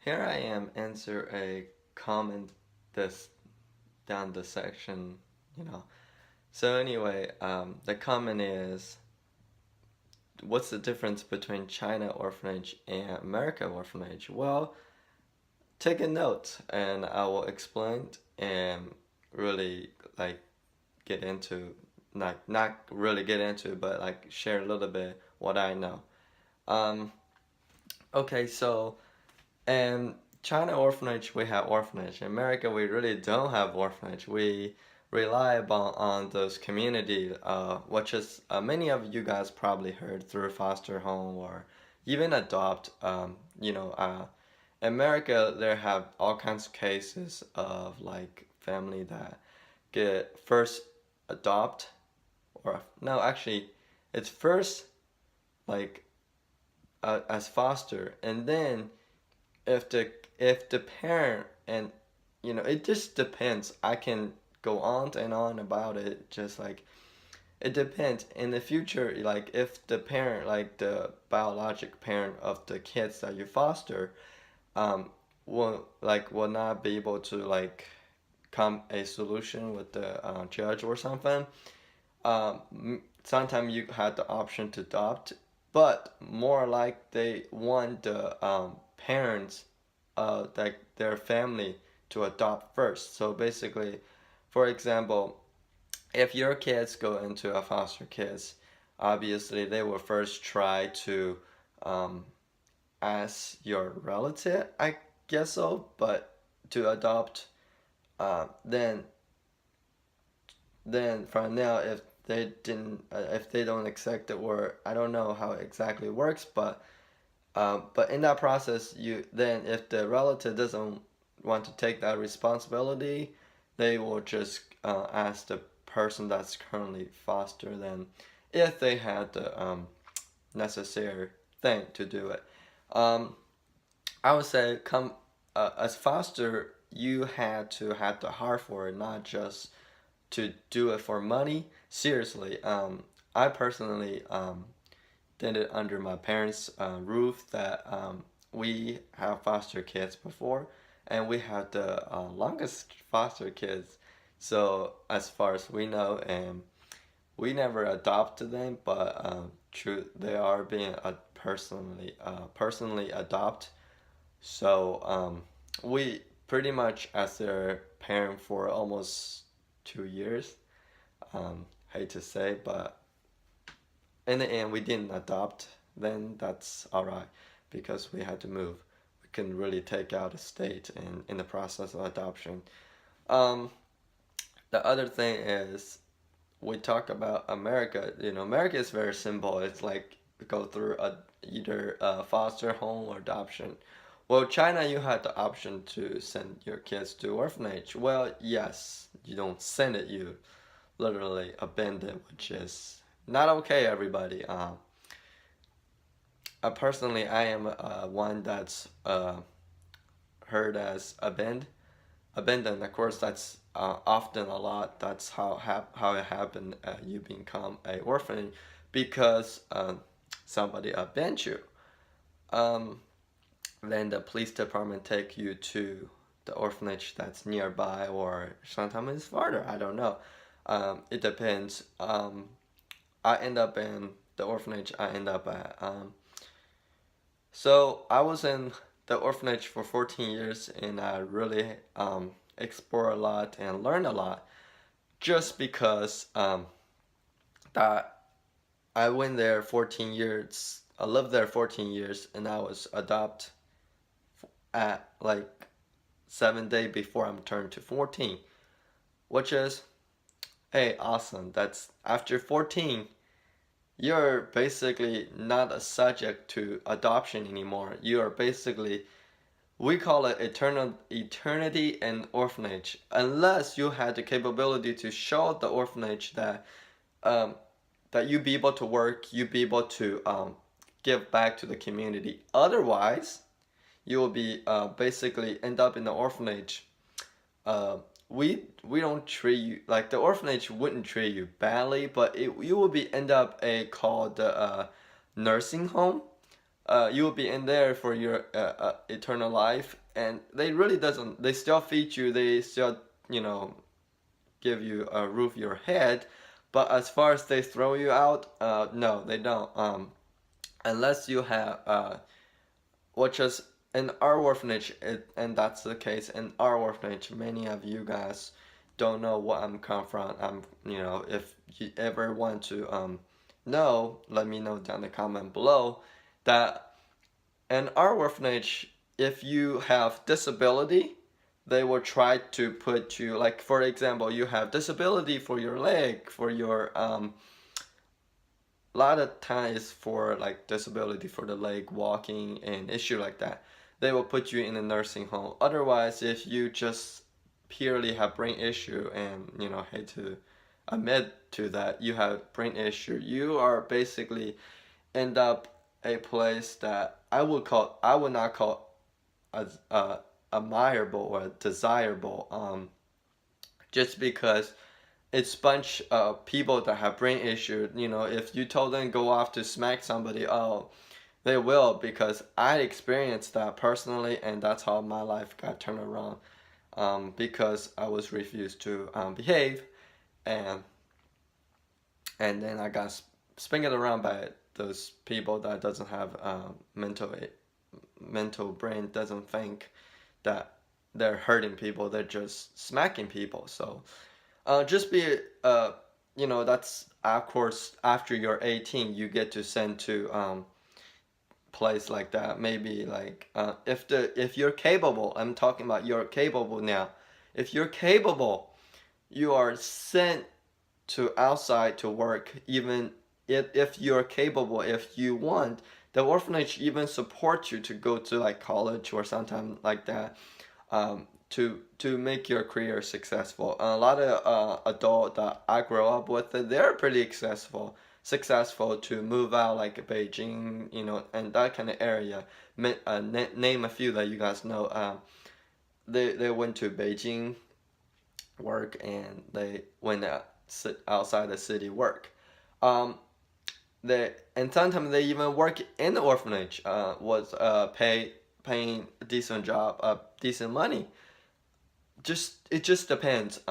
Here I am answer a comment this down the section, you know. So anyway, the comment is, what's the difference between China orphanage and America orphanage? Well, take a note and I will explain and really like get into not really get into but like share a little bit what I know. Um, okay, so in China orphanage we have orphanage. In America we really don't have orphanage. We rely upon on those community, which is many of you guys probably heard through foster home or even adopt. America there have all kinds of cases of like family that get first adopt or no actually it's first like as foster and then if the parent and it just depends. I can go on and on about it, just like it depends in the future, like if the parent, like the biologic parent of the kids that you foster, um will not be able to like come a solution with the judge or something. Sometimes you had the option to adopt, but more like they want the parents, like their family, to adopt first. So basically, for example, if your kids go into a foster kids, obviously they will first try to um, ask your relative, I guess so, but to adopt, then from now if they don't accept it, or I don't know how it exactly works, but in that process you then if the relative doesn't want to take that responsibility, they will just ask the person that's currently foster them if they had the necessary thing to do it. um, I would say come as foster you had to have the heart for it, not just to do it for money. Seriously, I personally did it under my parents' roof. That we have foster kids before, and we had the longest foster kids. So as far as we know, and we never adopted them, but true they are being personally adopt. So we pretty much as their parent for almost 2 years. Hate to say, but in the end, we didn't adopt. Then that's all right because we had to move. We couldn't really take out a state in the process of adoption. Um, the other thing is we talk about America. America is very simple. It's like go through either a foster home or adoption. Well, China, you had the option to send your kids to orphanage. Well, yes, you don't send it. You literally abandon, which is not okay. Everybody. Personally, I am one that's heard as abandoned. Of course, that's often a lot. That's how it happened. You become a orphan because somebody abandoned you. Um, then the police department take you to the orphanage that's nearby, or sometimes it's farther. I don't know. It depends. I end up in the orphanage. I end up at. So I was in the orphanage for 14 years, and I really explore a lot and learn a lot. Just because that I went there 14 years. I lived there 14 years, and I was adopted at like 7 days before I'm turned to 14, which is, hey, awesome. That's after 14, you're basically not a subject to adoption anymore. You are basically, we call it eternity and orphanage, unless you had the capability to show the orphanage um, that you be able to work, you be able to give back to the community. Otherwise, you will be basically end up in the orphanage. uh, we don't treat you like the orphanage wouldn't treat you badly, but you will be end up a called nursing home. you will be in there for your eternal life, and they really doesn't. They still feed you. They still, you know, give you a roof your head, but as far as they throw you out, no, they don't. Unless you have which is in our orphanage, and that's the case in our orphanage. Many of you guys don't know what I'm come from. You know, if you ever want to know, let me know down the comment below. That in our orphanage, if you have disability, they will try to put you, like for example, you have disability for your leg, for your a lot of times for like disability for the leg, walking and issue like that, they will put you in a nursing home. Otherwise, if you just purely have brain issue and you know hate to admit to that you have brain issue, you are basically end up a place that I would not call as admirable or desirable, just because it's bunch of people that have brain issue. You know, if you told them go off to smack somebody, oh, they will, because I experienced that personally, and that's how my life got turned around. Because I was refused to behave, and then I got spanked around by those people that doesn't have mental brain, doesn't think that they're hurting people, they're just smacking people. So just be you know, that's of course after you're 18 you get to send to place like that. Maybe like if you're capable, I'm talking about you're capable now. If you're capable, you are sent to outside to work. Even if you're capable, if you want, the orphanage even supports you to go to like college or something like that, to make your career successful. A lot of adult that I grew up with, they're pretty successful to move out like Beijing, you know, and that kind of area. Name a few that you guys know. They went to Beijing work, and they went outside the city work. Um, and sometimes they even work in the orphanage. Was paying a decent job, decent money. It just depends.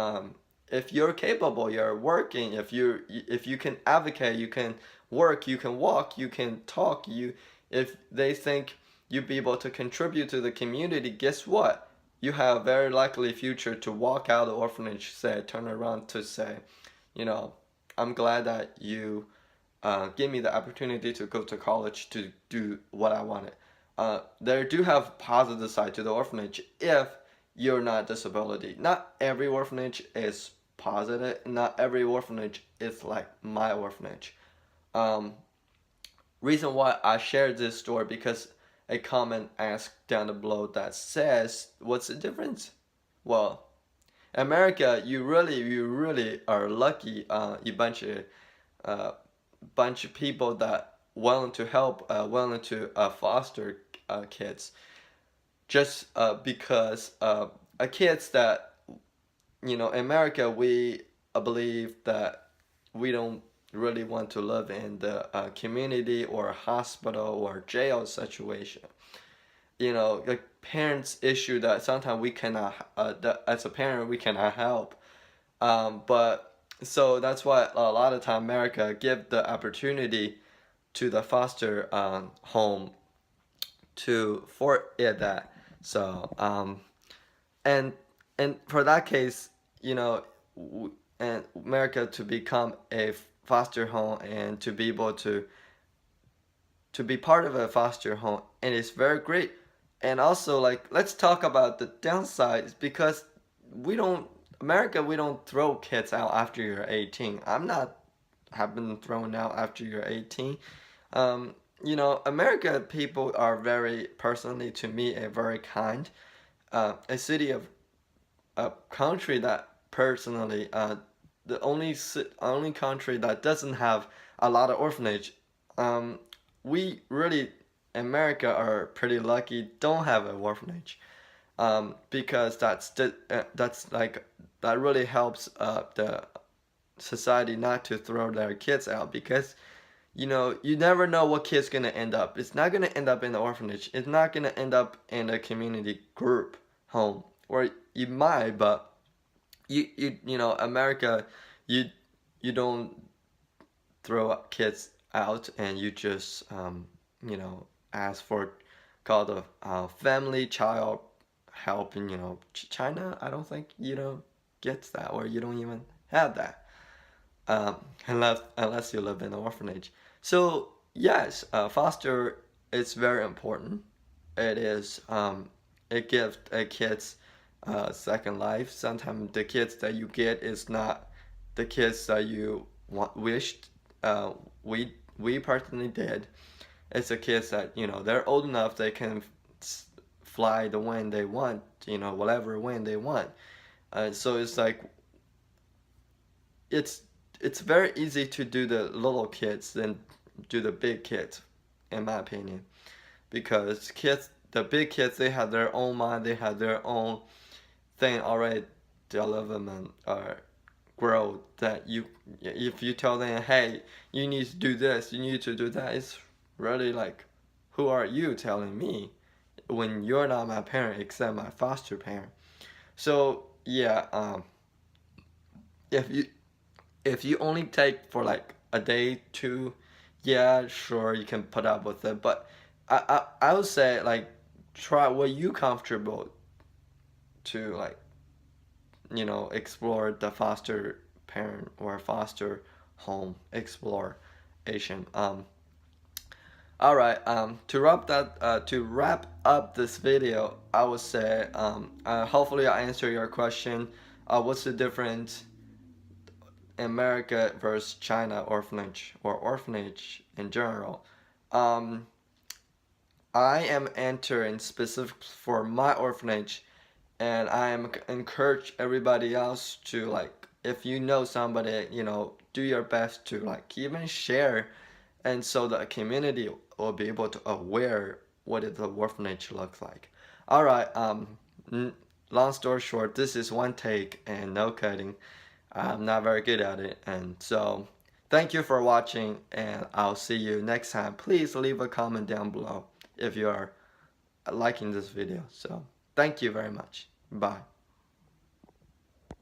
If you're capable, you're working. If you can advocate, you can work, you can walk, you can talk. If they think you be able to contribute to the community, guess what? You have a very likely future to walk out of the orphanage, say, turn around to say, you know, I'm glad that you give me the opportunity to go to college to do what I wanted. There do have positive side to the orphanage if you're not disability. Not every orphanage is positive. Not every orphanage is like my orphanage. Um, Reason why I shared this story, because a comment asked down the below that says, "What's the difference?" Well, America, you really are lucky. You uh, bunch of people that willing to help, willing to foster kids, just because kids that, you know, in America, we believe that we don't really want to live in the community or hospital or jail situation. You know, like parents issue that sometimes we cannot, that as a parent we cannot help. But so that's why a lot of time America give the opportunity to the foster home to for it that. So and and for that case, you know, and America to become a foster home and to be able to be part of a foster home, and it's very great. And also, like, let's talk about the downsides, because we don't America, we don't throw kids out after you're 18. I'm not have been thrown out after you're 18. You know, America people are very, personally to me, a very kind, a city of a country that personally, the only country that doesn't have a lot of orphanage. Um, we really, America, are pretty lucky don't have an orphanage, because that's like that really helps the society not to throw their kids out, because you know, you never know what kid's gonna end up. It's not gonna end up in the orphanage. It's not gonna end up in a community group home, or you might, but you know, America, you you don't throw kids out and you just you know, ask for called a family child help in, you know, China. I don't think you don't get that, or you don't even have that, unless you live in an orphanage. So yes, foster is very important. It is it gives a kids second life. Sometimes the kids that you get is not the kids that you wished. Uh, we personally did. It's the kids that, you know, they're old enough they can fly the wind they want. You know, whatever wind they want. So it's like it's it's very easy to do the little kids than do the big kids, in my opinion, because the big kids, they have their own mind, they have their own thing already development or grow, that you, if you tell them, hey, you need to do this, you need to do that, it's really like, who are you telling me when you're not my parent except my foster parent? So yeah, if you if you only take for like a day, two, yeah, sure, you can put up with it. But I would say like try what you comfortable to, like, you know, explore the foster parent or foster home exploration. All right. To wrap up this video, I would say hopefully I answer your question. What's the difference America versus China orphanage or orphanage in general? Um, I am entering specific for my orphanage, and I am encourage everybody else to, like, if you know somebody, you know, do your best to like even share, and so the community will be able to aware what the orphanage looks like. All right. Long story short, this is one take and no cutting. I'm not very good at it. And so thank you for watching, and I'll see you next time. Please leave a comment down below if you are liking this video. So thank you very much. Bye.